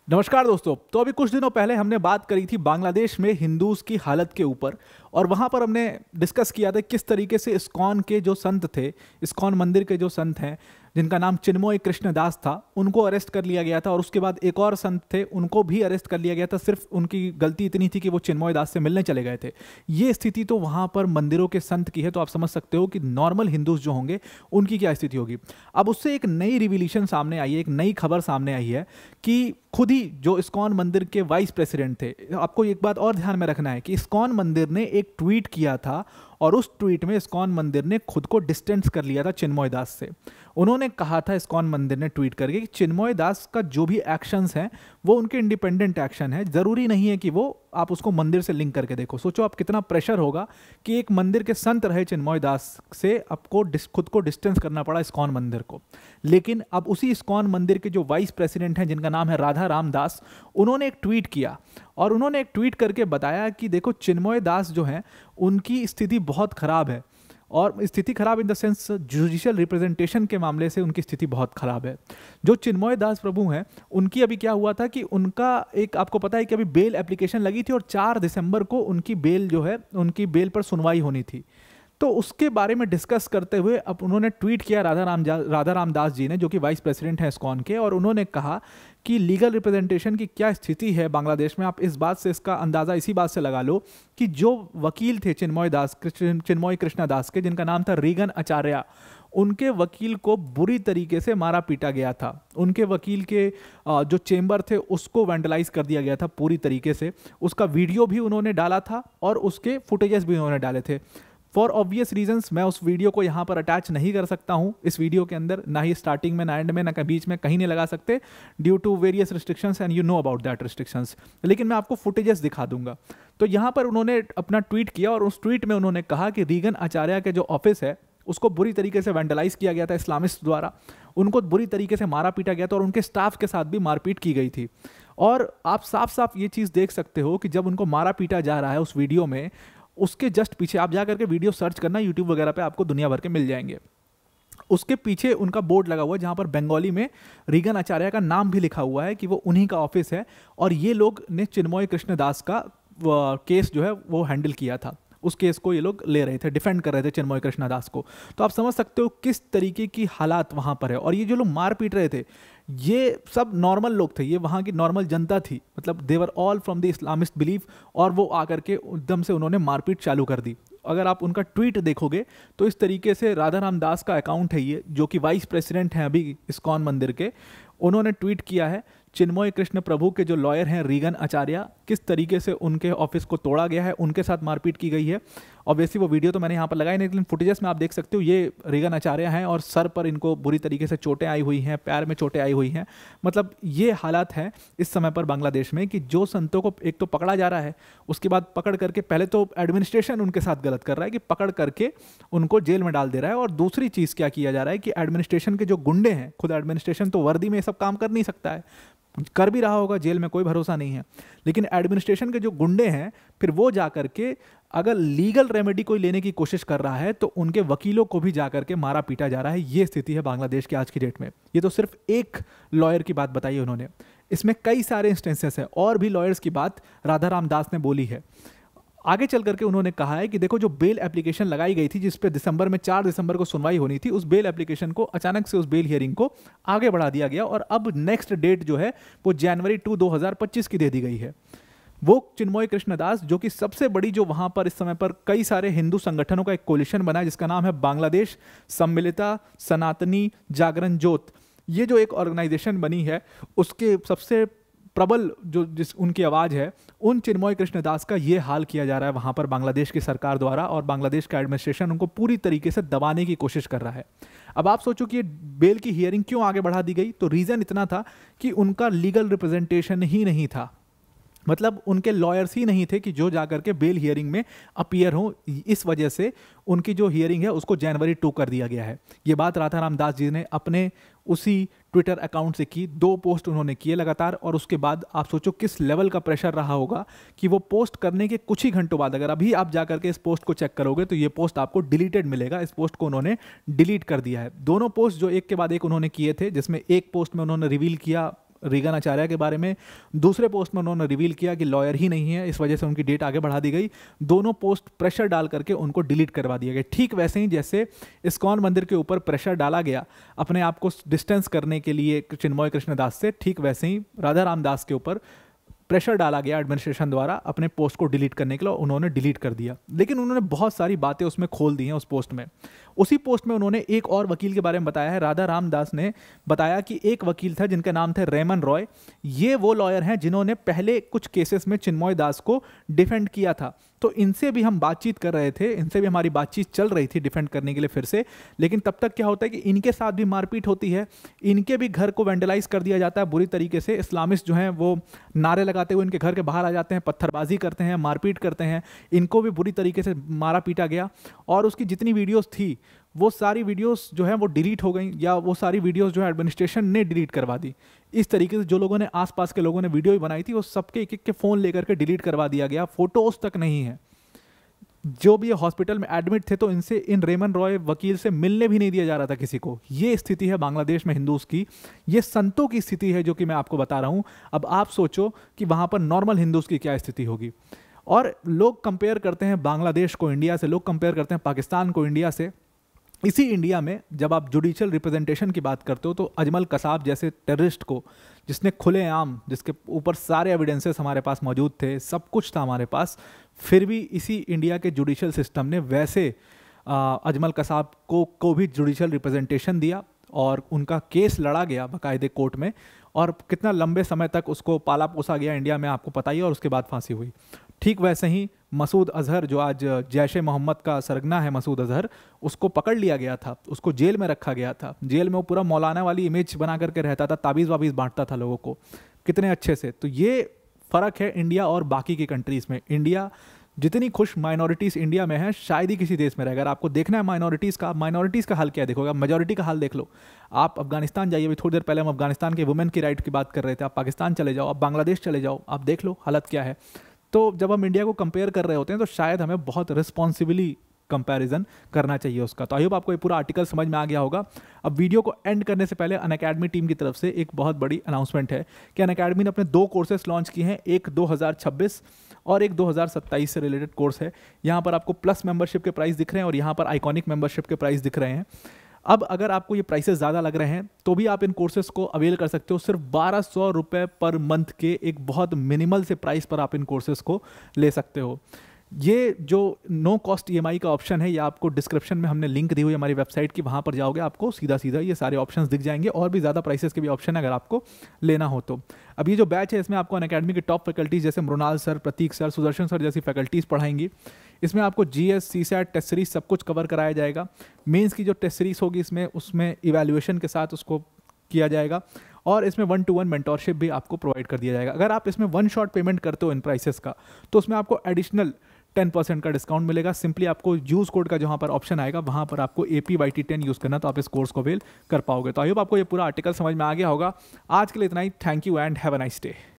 नमस्कार दोस्तों। तो अभी कुछ दिनों पहले हमने बात करी थी बांग्लादेश में हिंदूज की हालत के ऊपर, और वहाँ पर हमने डिस्कस किया था किस तरीके से इस्कॉन के जो संत थे, इस्कॉन मंदिर के जो संत हैं जिनका नाम चिन्मय कृष्ण दास था, उनको अरेस्ट कर लिया गया था। और उसके बाद एक और संत थे, उनको भी अरेस्ट कर लिया गया था। सिर्फ उनकी गलती इतनी थी कि वो चिन्मय दास से मिलने चले गए थे। ये स्थिति तो वहाँ पर मंदिरों के संत की है, तो आप समझ सकते हो कि नॉर्मल हिंदूज जो होंगे उनकी क्या स्थिति होगी। अब उससे एक नई रिविलेशन सामने आई है, एक नई खबर सामने आई है कि खुद ही जो इस्कॉन मंदिर के वाइस प्रेसिडेंट थे, आपको एक बात और ध्यान में रखना है कि इस्कॉन मंदिर ने एक ट्वीट किया था, और उस ट्वीट में इस्कॉन मंदिर ने खुद को डिस्टेंस कर लिया था चिन्मय दास से। उन्होंने कहा था, इस्कॉन मंदिर ने ट्वीट करके, कि चिन्मय दास का जो भी एक्शंस हैं वो उनके इंडिपेंडेंट एक्शन है, जरूरी नहीं है कि वो आप उसको मंदिर से लिंक करके देखो। सोचो आप कितना प्रेशर होगा कि एक मंदिर के संत रहे चिन्मय दास से आपको खुद को डिस्टेंस करना पड़ा इस्कॉन मंदिर को। लेकिन अब उसी इस्कॉन मंदिर के जो वाइस प्रेसिडेंट हैं जिनका नाम है राधा राम दास, उन्होंने एक ट्वीट किया, और उन्होंने एक ट्वीट करके बताया कि देखो चिन्मय दास जो हैं उनकी स्थिति बहुत खराब है, और स्थिति खराब in the sense judicial representation के मामले से उनकी स्थिति बहुत खराब है। जो चिन्मय दास प्रभु हैं उनकी अभी क्या हुआ था कि उनका एक, आपको पता है कि अभी बेल एप्लीकेशन लगी थी, और 4 दिसंबर को उनकी बेल जो है, उनकी बेल पर सुनवाई होनी थी। तो उसके बारे में डिस्कस करते हुए अब उन्होंने ट्वीट किया राधा राम दास जी ने, जो कि वाइस प्रेसिडेंट हैं इस्कॉन के, और उन्होंने कहा कि लीगल रिप्रेजेंटेशन की क्या स्थिति है बांग्लादेश में। आप इस बात से, इसका अंदाज़ा इसी बात से लगा लो कि जो वकील थे चिन्मय कृष्ण दास के, जिनका नाम था रीगन आचार्य, उनके वकील को बुरी तरीके से मारा पीटा गया था। उनके वकील के जो चेंबर थे उसको वैंडलाइज कर दिया गया था पूरी तरीके से। उसका वीडियो भी उन्होंने डाला था और उसके फुटेजेस भी उन्होंने डाले थे। फॉर ऑब्वियस रीजंस मैं उस वीडियो को यहाँ पर अटैच नहीं कर सकता हूँ इस वीडियो के अंदर, ना ही स्टार्टिंग में, ना एंड में, ना बीच में, कहीं नहीं लगा सकते, due to various restrictions, and you know about that restrictions. लेकिन मैं आपको फुटेजेस दिखा दूंगा। तो यहाँ पर उन्होंने अपना ट्वीट किया, और उस ट्वीट में उन्होंने कहा कि रीगन आचार्य के जो ऑफिस है उसको बुरी तरीके से वैंडलाइज किया गया था इस्लामिस्ट द्वारा, उनको बुरी तरीके से मारा पीटा गया था, और उनके स्टाफ के साथ भी मारपीट की गई थी। और आप साफ साफ ये चीज़ देख सकते हो कि जब उनको मारा पीटा जा रहा है उस वीडियो में, उसके जस्ट पीछे आप जा करके वीडियो सर्च करना यूट्यूब वगैरह पे, आपको दुनिया भर के मिल जाएंगे। उसके पीछे उनका बोर्ड लगा हुआ है जहां पर बंगाली में रीगन आचार्य का नाम भी लिखा हुआ है कि वो उन्हीं का ऑफिस है, और ये लोग ने चिन्मय कृष्ण दास का केस जो है वो हैंडल किया था। उस केस को ये लोग ले रहे थे, डिफेंड कर रहे थे चिन्मय कृष्ण दास को। तो आप समझ सकते हो किस तरीके की हालात वहां पर है। और ये जो लोग मार पीट रहे थे, ये सब नॉर्मल लोग थे, ये वहाँ की नॉर्मल जनता थी, मतलब they were all from the Islamist belief, और वो आकर के एकदम से उन्होंने मारपीट चालू कर दी। अगर आप उनका ट्वीट देखोगे तो इस तरीके से राधा राम दास का अकाउंट है ये, जो कि वाइस प्रेसिडेंट हैं अभी इस्कॉन मंदिर के, उन्होंने ट्वीट किया है चिन्मय कृष्ण प्रभु के जो लॉयर हैं रीगन आचार्य, किस तरीके से उनके ऑफिस को तोड़ा गया है, उनके साथ मारपीट की गई है। ऑब्वियसली वो वीडियो तो मैंने यहाँ पर लगाई नहीं, लेकिन फुटेजेस में आप देख सकते हो ये रीगन आचार्य हैं, और सर पर इनको बुरी तरीके से चोटें आई हुई हैं, पैर में चोटें आई हुई हैं। मतलब ये हालात हैं इस समय पर बांग्लादेश में कि जो संतों को एक तो पकड़ा जा रहा है, उसके बाद पकड़ करके, पहले तो एडमिनिस्ट्रेशन उनके साथ गलत कर रहा है कि पकड़ करके उनको जेल में डाल दे रहा है, और दूसरी चीज़ क्या किया जा रहा है कि एडमिनिस्ट्रेशन के जो गुंडे हैं, खुद एडमिनिस्ट्रेशन तो वर्दी में ये सब काम कर नहीं सकता है, कर भी रहा होगा, जेल में कोई भरोसा नहीं है, लेकिन एडमिनिस्ट्रेशन के जो गुंडे हैं फिर वो जा करके अगर लीगल रेमेडी कोई लेने की कोशिश कर रहा है तो उनके वकीलों को भी जा करके मारा पीटा जा रहा है। ये स्थिति है बांग्लादेश की आज की डेट में। ये तो सिर्फ एक लॉयर की बात बताई है उन्होंने, इसमें कई सारे इंस्टेंसेस हैं, और भी लॉयर्स की बात राधा राम दास ने बोली है। आगे चल करके उन्होंने कहा है कि देखो, जो बेल एप्लीकेशन लगाई गई थी जिस पे 4 दिसंबर को सुनवाई होनी थी, उस बेल एप्लीकेशन को अचानक से, उस बेल हियरिंग को आगे बढ़ा दिया गया, और अब नेक्स्ट डेट जो है वो जनवरी 2, 2025 की दे दी गई है। वो चिन्मय कृष्ण दास, जो कि सबसे बड़ी, जो वहां पर इस समय पर कई सारे हिंदू संगठनों का एक कोलिशन बना है जिसका नाम है बांग्लादेश सम्मिलिता सनातनी जागरण ज्योत, ये जो एक ऑर्गेनाइजेशन बनी है, उसके सबसे प्रबल जिस उनकी आवाज़ है, उन चिन्मय कृष्ण दास का ये हाल किया जा रहा है वहाँ पर बांग्लादेश की सरकार द्वारा, और बांग्लादेश का एडमिनिस्ट्रेशन उनको पूरी तरीके से दबाने की कोशिश कर रहा है। अब आप सोचो कि ये बेल की हियरिंग क्यों आगे बढ़ा दी गई, तो रीज़न इतना था कि उनका लीगल रिप्रेजेंटेशन ही नहीं था, मतलब उनके लॉयर्स ही नहीं थे कि जो जाकर के बेल हियरिंग में अपीयर हो। इस वजह से उनकी जो हियरिंग है उसको जनवरी 2 कर दिया गया है। ये बात राधा राम दास जी ने अपने उसी ट्विटर अकाउंट से की, 2 पोस्ट उन्होंने किए लगातार, और उसके बाद आप सोचो किस लेवल का प्रेशर रहा होगा कि वो पोस्ट करने के कुछ ही घंटों बाद, अगर अभी आप जाकर के इस पोस्ट को चेक करोगे तो ये पोस्ट आपको डिलीटेड मिलेगा। इस पोस्ट को उन्होंने डिलीट कर दिया है। दोनों पोस्ट जो एक के बाद एक उन्होंने किए थे, जिसमें एक पोस्ट में उन्होंने रिवील किया रीगन आचार्य के बारे में। दूसरे पोस्ट में उन्होंने रिवील किया कि लॉयर ही नहीं है, इस वजह से उनकी डेट आगे बढ़ा दी गई। दोनों पोस्ट प्रेशर डाल करके उनको डिलीट करवा दिया गया। ठीक वैसे ही जैसे इस्कॉन मंदिर के ऊपर प्रेशर डाला गया अपने आप को डिस्टेंस करने के लिए चिन्मय कृष्णदास से, ठीक वैसे ही राधा रामदास के ऊपर प्रेशर डाला गया एडमिनिस्ट्रेशन द्वारा अपने पोस्ट को डिलीट करने के लिए, उन्होंने डिलीट कर दिया। लेकिन उन्होंने बहुत सारी बातें उसमें खोल दी हैं उस पोस्ट में। उसी पोस्ट में उन्होंने एक और वकील के बारे में बताया है। राधा रामदास ने बताया कि एक वकील था जिनका नाम था रेमन रॉय। ये वो लॉयर हैं जिन्होंने पहले कुछ केसेस में चिन्मय दास को डिफेंड किया था। तो इनसे भी हम बातचीत कर रहे थे, इनसे भी हमारी बातचीत चल रही थी डिफेंड करने के लिए फिर से। लेकिन तब तक क्या होता है कि इनके साथ भी मारपीट होती है, इनके भी घर को वेंडलाइज कर दिया जाता है बुरी तरीके से। इस्लामिस्ट जो हैं वो नारे लगाते हुए इनके घर के बाहर आ जाते हैं, पत्थरबाजी करते हैं, मारपीट करते हैं। इनको भी बुरी तरीके से मारा पीटा गया और उसकी जितनी वीडियोस थी वो सारी वीडियोस जो है वो डिलीट हो गई, या वो सारी वीडियोस जो है एडमिनिस्ट्रेशन ने डिलीट करवा दी। इस तरीके से जो लोगों ने आसपास के लोगों ने वीडियो भी बनाई थी वो सबके एक एक के फ़ोन लेकर के डिलीट करवा दिया गया। फोटोज तक नहीं है। जो भी हॉस्पिटल में एडमिट थे तो इनसे, इन रेमन रॉय वकील से मिलने भी नहीं दिया जा रहा था किसी को। ये स्थिति है बांग्लादेश में हिंदूज की, ये संतों की स्थिति है जो कि मैं आपको बता रहा हूँ। अब आप सोचो कि वहाँ पर नॉर्मल हिंदूज की क्या स्थिति होगी। और लोग कंपेयर करते हैं बांग्लादेश को इंडिया से, लोग कंपेयर करते हैं पाकिस्तान को इंडिया से। इसी इंडिया में जब आप जुडिशियल रिप्रेजेंटेशन की बात करते हो तो अजमल कसाब जैसे टेररिस्ट को, जिसने खुलेआम, जिसके ऊपर सारे एविडेंसेस हमारे पास मौजूद थे, सब कुछ था हमारे पास, फिर भी इसी इंडिया के जुडिशियल सिस्टम ने वैसे अजमल कसाब को भी जुडिशियल रिप्रेजेंटेशन दिया और उनका केस लड़ा गया बाकायदे कोर्ट में। और कितना लंबे समय तक उसको पाला पोसा गया इंडिया में, आपको पता ही है, और उसके बाद फांसी हुई। ठीक वैसे ही मसूद अजहर, जो आज जैश ए मोहम्मद का सरगना है मसूद अजहर, उसको पकड़ लिया गया था, उसको जेल में रखा गया था। जेल में वो पूरा मौलाना वाली इमेज बना करके रहता था, ताबीज़ वाबीज़ बांटता था लोगों को कितने अच्छे से। तो ये फ़र्क है इंडिया और बाकी की कंट्रीज़ में। इंडिया जितनी खुश माइनॉरिटीज़ इंडिया में है शायद ही किसी देश में रहेगा। अगर आपको देखना है माइनॉरिटीज़ का हाल क्या देखोगे, मेजॉरिटी का हाल देख लो। आप अफगानिस्तान जाइए, अभी थोड़ी देर पहले हम अफगानिस्तान के वुमेन की राइट की बात कर रहे थे। आप पाकिस्तान चले जाओ, आप बांग्लादेश चले जाओ, आप देख लो हालत क्या है। तो जब हम इंडिया को कंपेयर कर रहे होते हैं तो शायद हमें बहुत रिस्पॉन्सिबली कंपैरिजन करना चाहिए उसका। तो आई होप आपको ये पूरा आर्टिकल समझ में आ गया होगा। अब वीडियो को एंड करने से पहले अनअकैडमी टीम की तरफ से एक बहुत बड़ी अनाउंसमेंट है कि अनअकैडमी ने अपने 2 कोर्सेस लॉन्च किए हैं, एक 2026 और एक 2027 से रिलेटेड कोर्स है। यहाँ पर आपको प्लस मेंबरशिप के प्राइस दिख रहे हैं और यहाँ पर आइकॉनिक मेंबरशिप के प्राइस दिख रहे हैं। अब अगर आपको ये प्राइसेस ज़्यादा लग रहे हैं तो भी आप इन कोर्सेज को अवेल कर सकते हो। सिर्फ 1200 रुपये पर मंथ के एक बहुत मिनिमल से प्राइस पर आप इन कोर्सेज को ले सकते हो। ये जो नो कॉस्ट EMI का ऑप्शन है, ये आपको डिस्क्रिप्शन में हमने लिंक दी हुई है हमारी वेबसाइट की, वहाँ पर जाओगे आपको सीधा सीधा ये सारे ऑप्शंस दिख जाएंगे। और भी ज़्यादा प्राइसेस के भी ऑप्शन है अगर आपको लेना हो तो। अब ये जो बैच है इसमें आपको अनअकैडमी के टॉप फैकल्टीज जैसे मृणाल सर, प्रतीक सर, सुदर्शन सर जैसी फैकल्टीज़ पढ़ाएंगी। इसमें आपको GS, CSAT, टेस्ट सीरीज सब कुछ कवर कराया जाएगा। मेंस की जो टेस्ट सीरीज होगी उसमें इवैल्यूएशन के साथ उसको किया जाएगा और इसमें 1-to-1 मेंटोरशिप भी आपको प्रोवाइड कर दिया जाएगा। अगर आप इसमें 1 शॉट पेमेंट करते हो इन प्राइसेस का तो उसमें आपको एडिशनल 10% का डिस्काउंट मिलेगा। सिंपली आपको यूज़ कोड का जहाँ पर ऑप्शन आएगा वहाँ पर आपको APYT10 यूज़ करना, तो आप इस कोर्स को अवेल कर पाओगे। तो आई होप आपको ये पूरा आर्टिकल समझ में आ गया होगा। आज के लिए इतना ही। Thank you and have a nice day.